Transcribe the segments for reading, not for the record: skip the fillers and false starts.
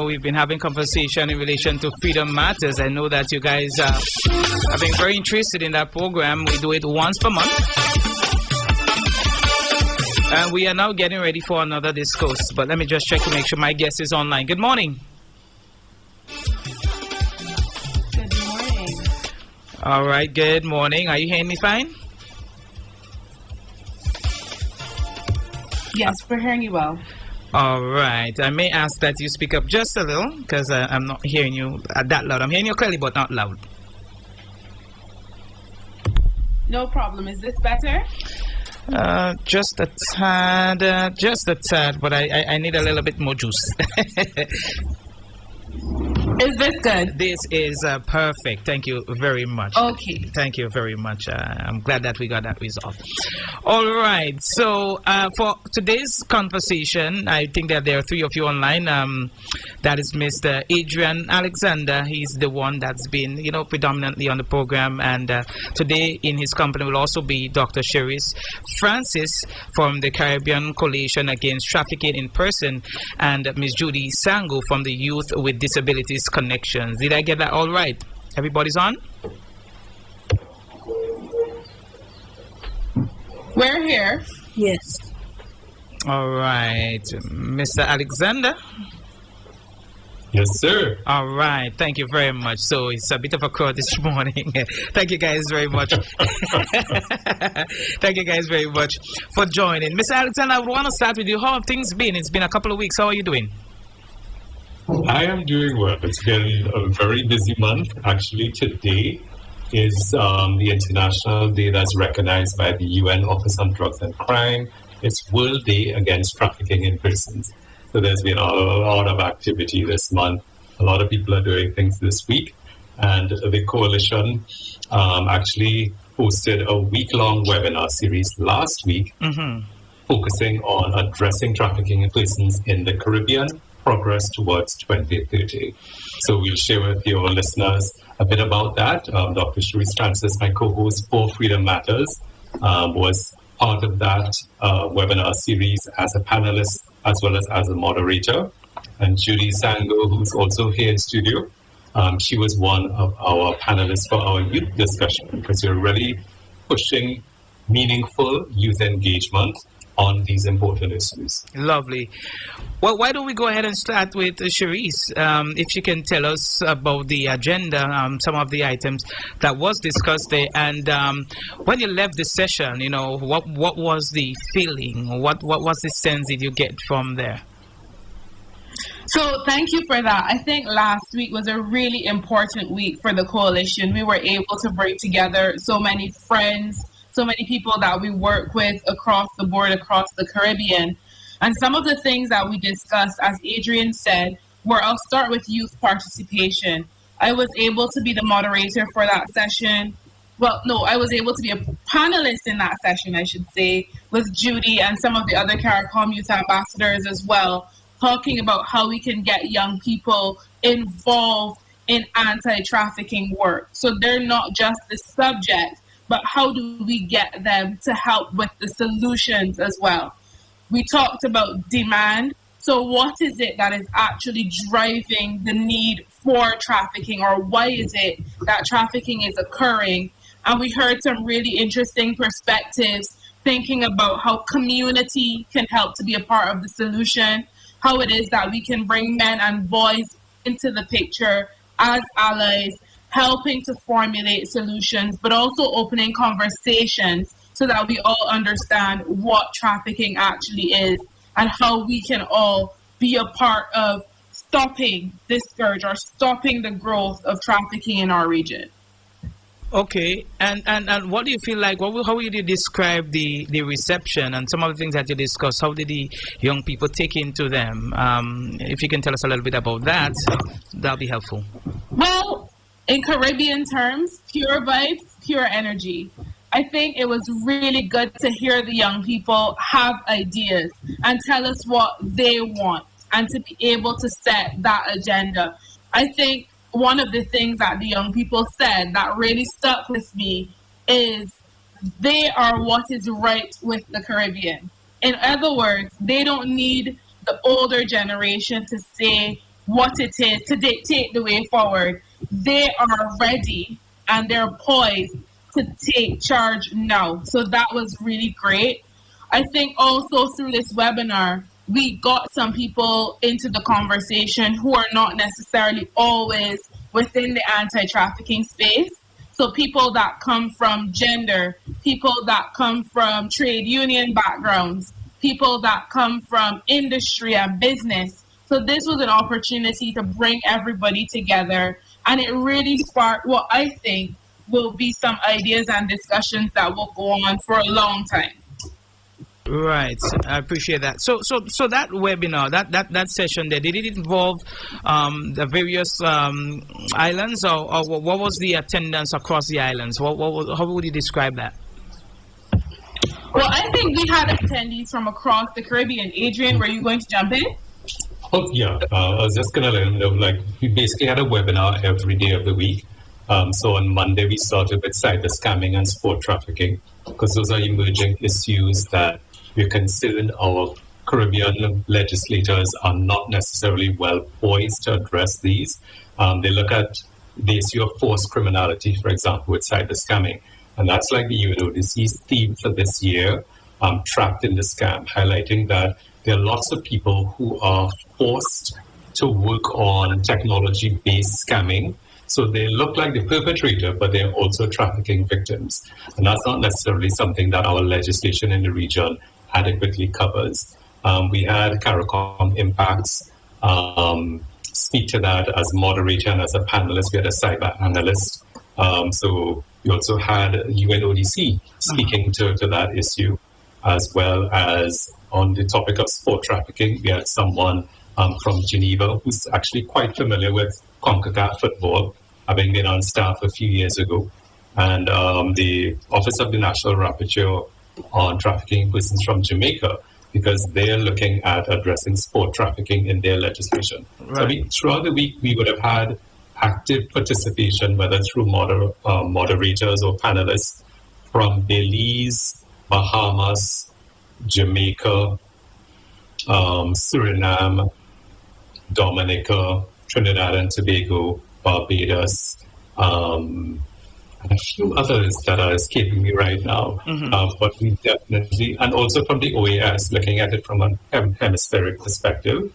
we've been having conversation in relation to Freedom Matters. I know that you guys have been very interested in that program. We do it once per month. And we are now getting ready for another discourse. But let me just check to make sure my guest is online. Good morning. Good morning. All right, good morning. Are you hearing me fine? Yes, we're hearing you well. All right. I may ask that you speak up just a little because I'm not hearing you that loud. I'm hearing you clearly, but not loud. No problem. Is this better? Just a tad, but I need a little bit more juice. Is this good? This is perfect. Thank you very much. Okay. Thank you very much. I'm glad that we got that resolved. All right. So for today's conversation, I think that there are three of you online. That is Mr. Adrian Alexander. He's the one that's been, predominantly on the program. And today in his company will also be Dr. Cherisse Francos from the Caribbean Coalition Against Trafficking in Person and Ms. Judy Sango from the Youth with Disabilities Connections. Did I get that all right? Everybody's on? We're here. Yes. All right. Mr. Alexander? Yes, sir. All right. Thank you very much. So it's a bit of a crowd this morning. Thank you guys very much. Thank you guys very much for joining. Mr. Alexander, I want to start with you. How have things been? It's been a couple of weeks. How are you doing? I am doing well. It's been a very busy month. Actually, today is the International Day that's recognized by the UN Office on Drugs and Crime. It's World Day Against Trafficking in Persons. So there's been a lot of activity this month. A lot of people are doing things this week. And the coalition actually hosted a week-long webinar series last week focusing on addressing trafficking in persons in the Caribbean, progress towards 2030. So we'll share with your listeners a bit about that. Dr. Cherisse Francos, my co-host for Freedom Matters, was part of that webinar series as a panelist as well as a moderator. And Judy Sango, who's also here in studio, she was one of our panelists for our youth discussion because we're really pushing meaningful youth engagement on these important issues. Lovely. Well, why don't we go ahead and start with Cherisse? If she can tell us about the agenda, some of the items that was discussed there, and when you left the session, what was the feeling? What was the sense that you get from there? So thank you for that. I think last week was a really important week for the coalition. We were able to bring together so many friends, so many people that we work with across the board, across the Caribbean. And some of the things that we discussed, as Adrian said, I'll start with youth participation. I was able to be the moderator for that session. Well, no, I was able to be a panelist in that session, I should say, with Judy and some of the other CARICOM youth ambassadors as well, talking about how we can get young people involved in anti-trafficking work. So they're not just the subject, but how do we get them to help with the solutions as well? We talked about demand. So what is it that is actually driving the need for trafficking, or why is it that trafficking is occurring? And we heard some really interesting perspectives thinking about how community can help to be a part of the solution, how it is that we can bring men and boys into the picture as allies, helping to formulate solutions, but also opening conversations so that we all understand what trafficking actually is and how we can all be a part of stopping this scourge or stopping the growth of trafficking in our region. Okay, and what do you feel like, how would you describe the reception and some of the things that you discussed? How did the young people take into them? If you can tell us a little bit about that, that'll be helpful. Well, in Caribbean terms, pure vibes, pure energy. I think it was really good to hear the young people have ideas and tell us what they want and to be able to set that agenda. I think one of the things that the young people said that really stuck with me is they are what is right with the Caribbean. In other words, they don't need the older generation to say what it is to dictate the way forward. They are ready and they're poised to take charge now. So that was really great. I think also through this webinar, we got some people into the conversation who are not necessarily always within the anti-trafficking space. So people that come from gender, people that come from trade union backgrounds, people that come from industry and business. So this was an opportunity to bring everybody together, and it really sparked what I think will be some ideas and discussions that will go on for a long time. Right, I appreciate that. So that webinar, that session there, did it involve the various islands, or what was the attendance across the islands? How would you describe that? Well, I think we had attendees from across the Caribbean. Adrian, were you going to jump in? Oh, yeah. I was just going to let them know, like, we basically had a webinar every day of the week. So on Monday, we started with cyber scamming and sport trafficking, because those are emerging issues that we're concerned our Caribbean legislators are not necessarily well poised to address these. They look at the issue of forced criminality, for example, with cyber scamming. And that's like the UNODC's theme for this year, Trapped in the Scam, highlighting that there are lots of people who are forced to work on technology-based scamming. So they look like the perpetrator, but they're also trafficking victims. And that's not necessarily something that our legislation in the region adequately covers. We had CARICOM Impacts speak to that as moderator and as a panelist. We had a cyber analyst. So we also had UNODC speaking to that issue, as well as on the topic of sport trafficking. We had someone from Geneva who's actually quite familiar with CONCACAF football, having been on staff a few years ago. And the Office of the National Rapporteur on Trafficking Persons from Jamaica, because they're looking at addressing sport trafficking in their legislation. Right. So throughout the week, we would have had active participation, whether through moderators or panelists from Belize, Bahamas, Jamaica, Suriname, Dominica, Trinidad and Tobago, Barbados, and a few others that are escaping me right now. But we definitely, and also from the OAS, looking at it from a hemispheric perspective,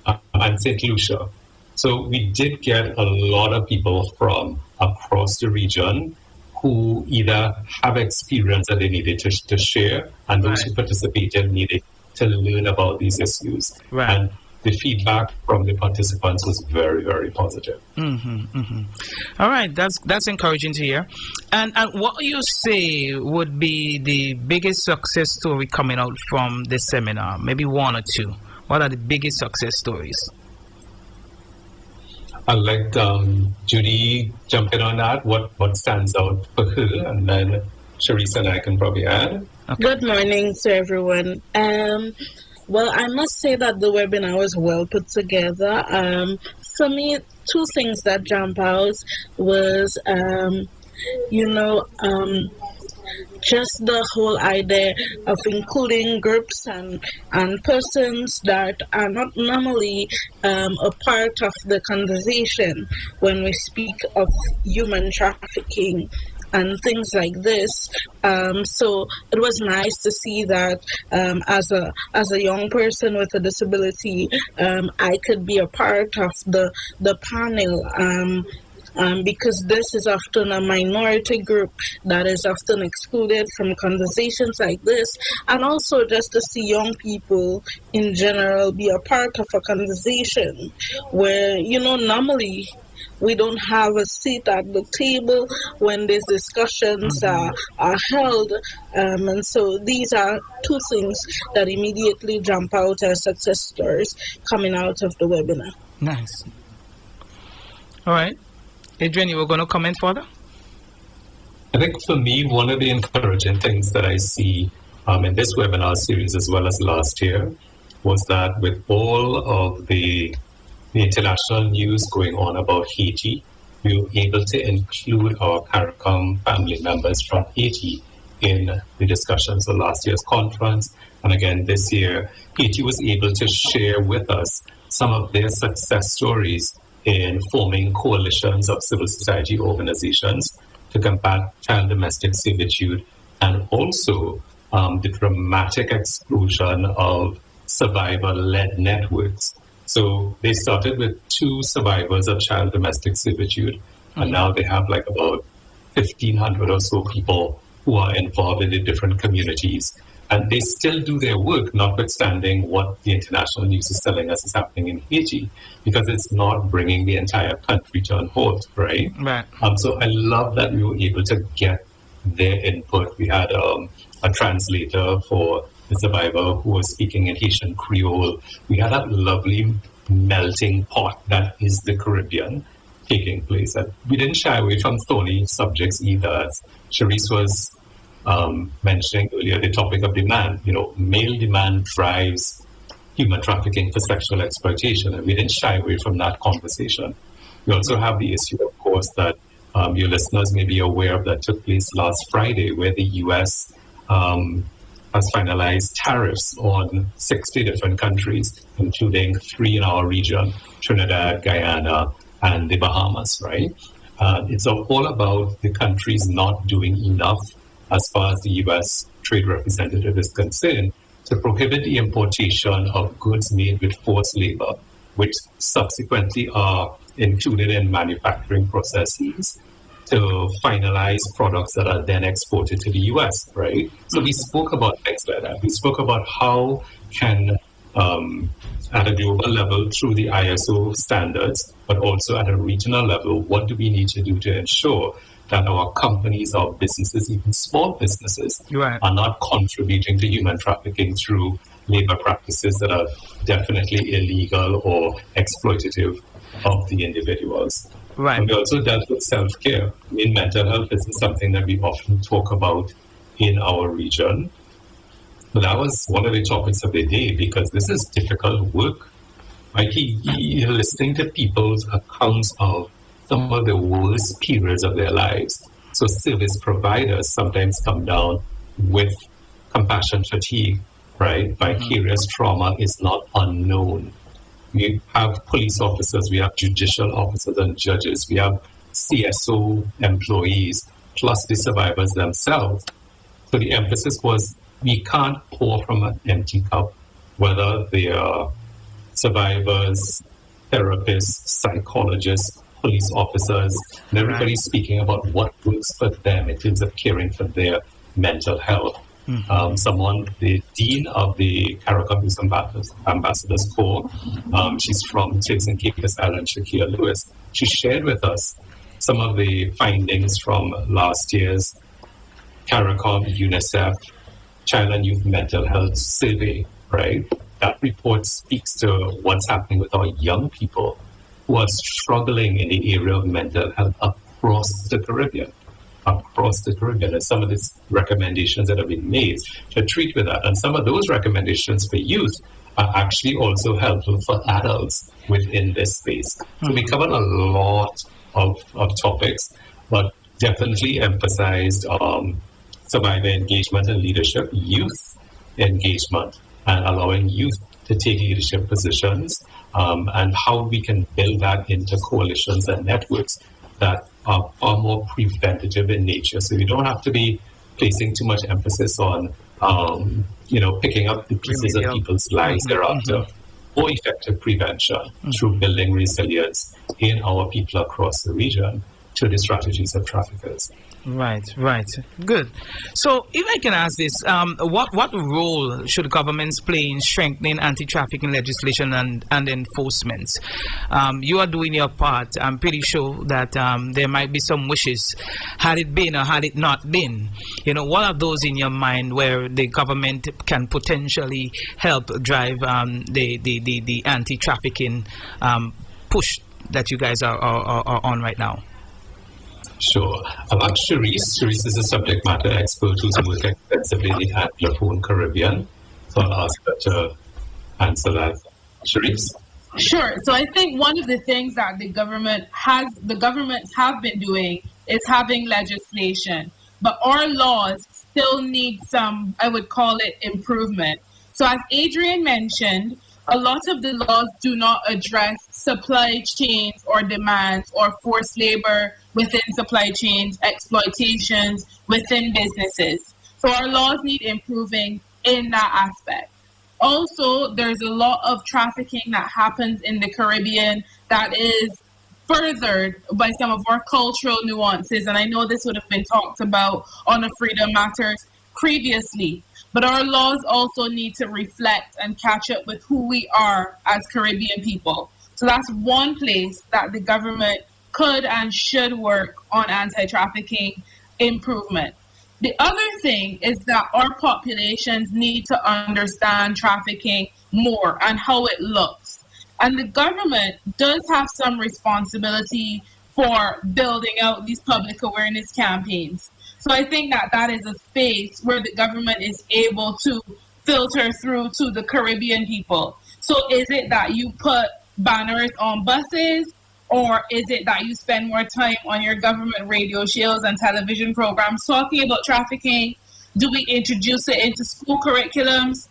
and St. Lucia. So we did get a lot of people from across the region who either have experience that they needed to share, and those who participated needed to learn about these issues. Right. And the feedback from the participants was very, very positive. All right, that's encouraging to hear. And what you say would be the biggest success story coming out from this seminar? Maybe one or two. What are the biggest success stories? I'd like Judy jump in on that. What stands out for her, and then Cherisse and I can probably add. Okay. Good morning to everyone. Well, I must say that the webinar was well put together. For me, two things that jump out was, just the whole idea of including groups and persons that are not normally a part of the conversation when we speak of human trafficking and things like this. So it was nice to see that as a young person with a disability, I could be a part of the panel. Because this is often a minority group that is often excluded from conversations like this, and also just to see young people in general be a part of a conversation where, normally we don't have a seat at the table when these discussions are held. And so these are two things that immediately jump out as success stories coming out of the webinar. Nice. All right. Adrian, you were going to comment further? I think for me, one of the encouraging things that I see in this webinar series, as well as last year, was that with all of the international news going on about Haiti, we were able to include our CARICOM family members from Haiti in the discussions of last year's conference. And again, this year, Haiti was able to share with us some of their success stories in forming coalitions of civil society organizations to combat child domestic servitude, and also the dramatic explosion of survivor-led networks. So they started with 2 survivors of child domestic servitude, and now they have like about 1,500 or so people who are involved in the different communities. And they still do their work, notwithstanding what the international news is telling us is happening in Haiti, because it's not bringing the entire country to a halt, right? Right. So I love that we were able to get their input. We had a translator for the survivor who was speaking in Haitian Creole. We had that lovely melting pot that is the Caribbean taking place. And we didn't shy away from thorny subjects either. As Cherisse was mentioning earlier, the topic of demand. Male demand drives human trafficking for sexual exploitation, and we didn't shy away from that conversation. We also have the issue, of course, that your listeners may be aware of that took place last Friday, where the U.S. Has finalized tariffs on 60 different countries, including 3 in our region, Trinidad, Guyana, and the Bahamas, right? It's all about the countries not doing enough as far as the U.S. Trade Representative is concerned to prohibit the importation of goods made with forced labor, which subsequently are included in manufacturing processes to finalize products that are then exported to the U.S., right? So we spoke about things like that. We spoke about how can, at a global level, through the ISO standards, but also at a regional level, what do we need to do to ensure that our companies, our businesses, even small businesses, right, are not contributing to human trafficking through labor practices that are definitely illegal or exploitative of the individuals. Right. And we also dealt with self-care. Mental health isn't something that we often talk about in our region. But that was one of the topics of the day, because this is difficult work. Like you're listening to people's accounts of some of the worst periods of their lives. So service providers sometimes come down with compassion fatigue, right? Vicarious trauma is not unknown. We have police officers, we have judicial officers and judges, we have CSO employees, plus the survivors themselves. So the emphasis was we can't pour from an empty cup, whether they are survivors, therapists, psychologists, police officers, and everybody's speaking about what works for them in terms of caring for their mental health. The dean of the CARICOM Youth Ambassadors Corps, she's from Turks and Caicos Island, Shakia Lewis. She shared with us some of the findings from last year's CARICOM, UNICEF, Child and Youth Mental Health Survey, right? That report speaks to what's happening with our young people who are struggling in the area of mental health across the Caribbean. And some of these recommendations that have been made to treat with that. And some of those recommendations for youth are actually also helpful for adults within this space. So we covered a lot of topics, but definitely emphasized survivor engagement and leadership, youth engagement, and allowing youth to take leadership positions, and how we can build that into coalitions and networks that are far more preventative in nature. So you don't have to be placing too much emphasis on, picking up the pieces of people's lives thereafter. More effective prevention through building resilience in our people across the region to the strategies of traffickers. Right. Good. So if I can ask this, what role should governments play in strengthening anti-trafficking legislation and enforcement? You are doing your part. I'm pretty sure that there might be some wishes, had it been or had it not been. What are those in your mind where the government can potentially help drive the anti-trafficking push that you guys are on right now? Sure. Cherisse is a subject matter expert who's worked extensively in the Anglophone Caribbean. So I'll ask her to answer that. Cherisse? Sure. So I think one of the things that the governments have been doing is having legislation, but our laws still need some, I would call it, improvement. So as Adrian mentioned, a lot of the laws do not address supply chains or demands or forced labor within supply chains, exploitations within businesses. So our laws need improving in that aspect. Also, there's a lot of trafficking that happens in the Caribbean that is furthered by some of our cultural nuances. And I know this would have been talked about on the Freedom Matters previously. But our laws also need to reflect and catch up with who we are as Caribbean people. So that's one place that the government could and should work on anti-trafficking improvement. The other thing is that our populations need to understand trafficking more and how it looks. And the government does have some responsibility for building out these public awareness campaigns. So I think that that is a space where the government is able to filter through to the Caribbean people. So is it that you put banners on buses, or is it that you spend more time on your government radio shows and television programs talking about trafficking? Do we introduce it into school curriculums?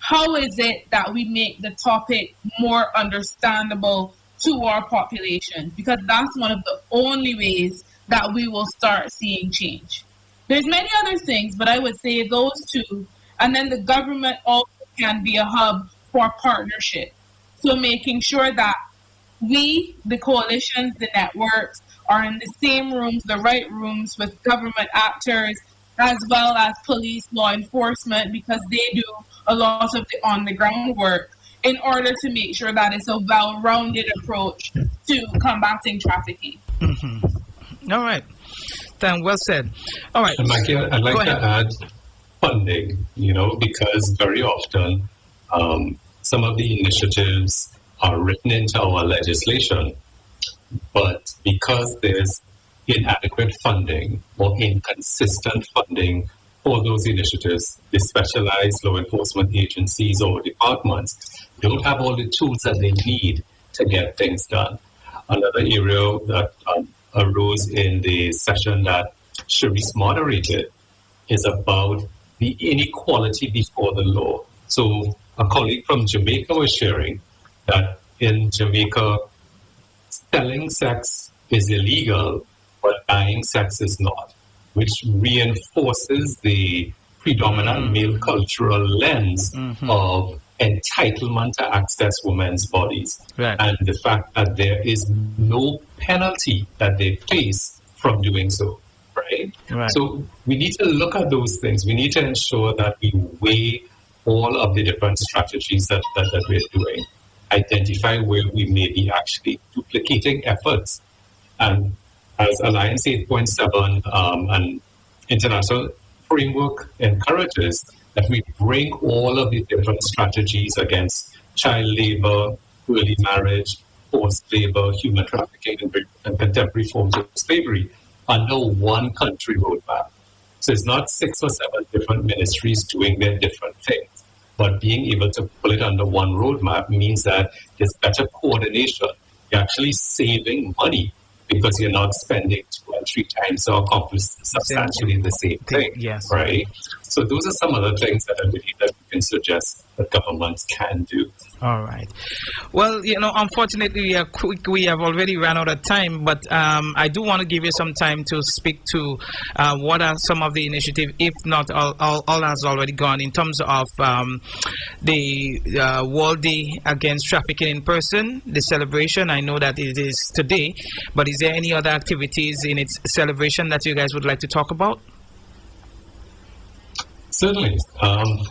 How is it that we make the topic more understandable to our population? Because that's one of the only ways that we will start seeing change. There's many other things, but I would say those two. And then the government also can be a hub for partnership. So making sure that we, the coalitions, the networks, are in the same rooms, the right rooms with government actors, as well as police, law enforcement, because they do a lot of the on-the-ground work in order to make sure that it's a well-rounded approach to combating trafficking. Mm-hmm. All right. Then well said. All right. Maggie, I'd like to add funding, because very often some of the initiatives are written into our legislation, but because there's inadequate funding or inconsistent funding for those initiatives, the specialized law enforcement agencies or departments don't have all the tools that they need to get things done. Another area that arose in the session that Cherisse moderated is about the inequality before the law. So a colleague from Jamaica was sharing that in Jamaica, selling sex is illegal, but buying sex is not, which reinforces the predominant male cultural lens of entitlement to access women's bodies. Right. And the fact that there is no penalty that they face from doing so. Right? So we need to look at those things. We need to ensure that we weigh all of the different strategies that we're doing, identify where we may be actually duplicating efforts. And as Alliance 8.7 and international framework encourages, that we bring all of the different strategies against child labor, early marriage, forced labor, human trafficking, and contemporary forms of slavery under one country roadmap. So it's not 6 or 7 different ministries doing their different things, but being able to pull it under one roadmap means that there's better coordination. You're actually saving money because you're not spending 2 or 3 times or accomplishing substantially the same thing, right? So those are some other things that I believe that we can suggest that governments can do. All right. Well, unfortunately, we have already run out of time, but I do want to give you some time to speak to what are some of the initiatives, if not all has already gone, in terms of the World Day Against Trafficking in person, the celebration. I know that it is today, but is there any other activities in its celebration that you guys would like to talk about? Certainly.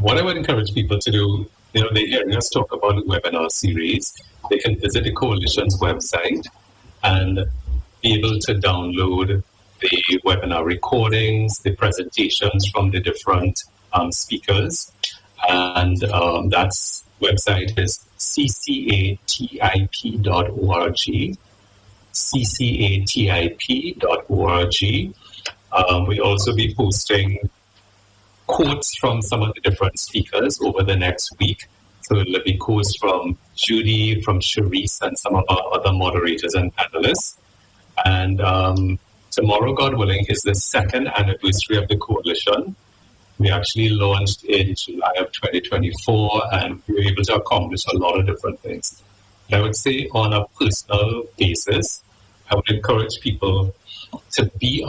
What I would encourage people to do, they're hearing us talk about the webinar series. They can visit the Coalition's website and be able to download the webinar recordings, the presentations from the different speakers. And that website is CCATIP.org. CCATIP.org. We'll also be posting quotes from some of the different speakers over the next week. So it'll be quotes from Judy, from Cherisse, and some of our other moderators and panelists. And tomorrow, God willing, is the 2nd anniversary of the Coalition. We actually launched in July of 2024, and we were able to accomplish a lot of different things. I would say on a personal basis, I would encourage people to be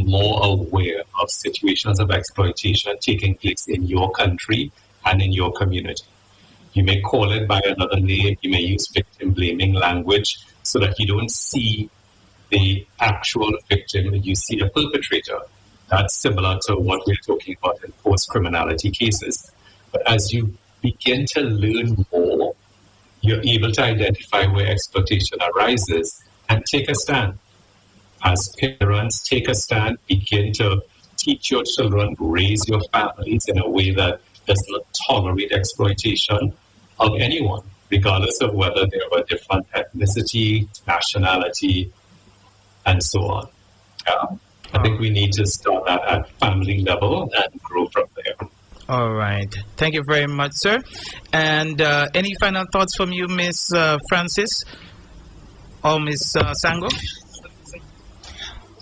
more aware of situations of exploitation taking place in your country and in your community. You may call it by another name, you may use victim-blaming language so that you don't see the actual victim, you see a perpetrator. That's similar to what we're talking about in forced criminality cases. But as you begin to learn more, you're able to identify where exploitation arises and take a stand. As parents, take a stand, begin to teach your children, raise your families in a way that does not tolerate exploitation of anyone, regardless of whether they're of a different ethnicity, nationality, and so on. I think we need to start that at family level and grow from there. All right. Thank you very much, sir. And any final thoughts from you, Miss Francis or Miss Sango?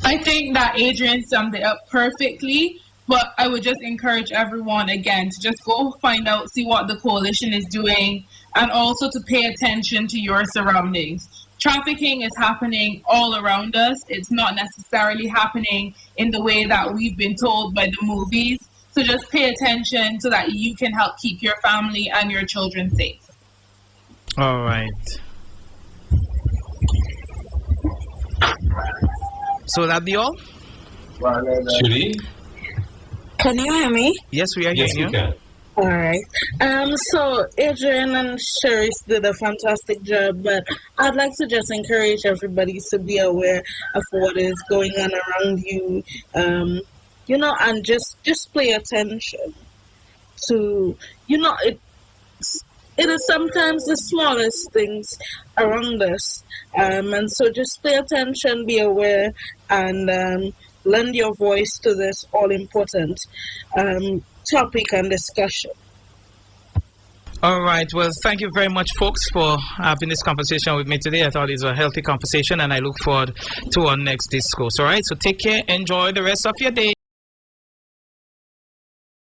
I think that Adrian summed it up perfectly, but I would just encourage everyone again to just go find out, see what the coalition is doing, and also to pay attention to your surroundings. Trafficking is happening all around us. It's not necessarily happening in the way that we've been told by the movies. So just pay attention so that you can help keep your family and your children safe. All right. So that be all? Judy? Can you hear me? Yes, we are Yes, hearing we you. can. All right. So Adrian and Cherisse did a fantastic job, but I'd like to just encourage everybody to be aware of what is going on around you, and just pay attention to, it is sometimes the smallest things around us, and so just pay attention, be aware, and lend your voice to this all-important topic and discussion. All right. Well, thank you very much, folks, for having this conversation with me today. I thought it was a healthy conversation, and I look forward to our next discourse. All right. So take care. Enjoy the rest of your day.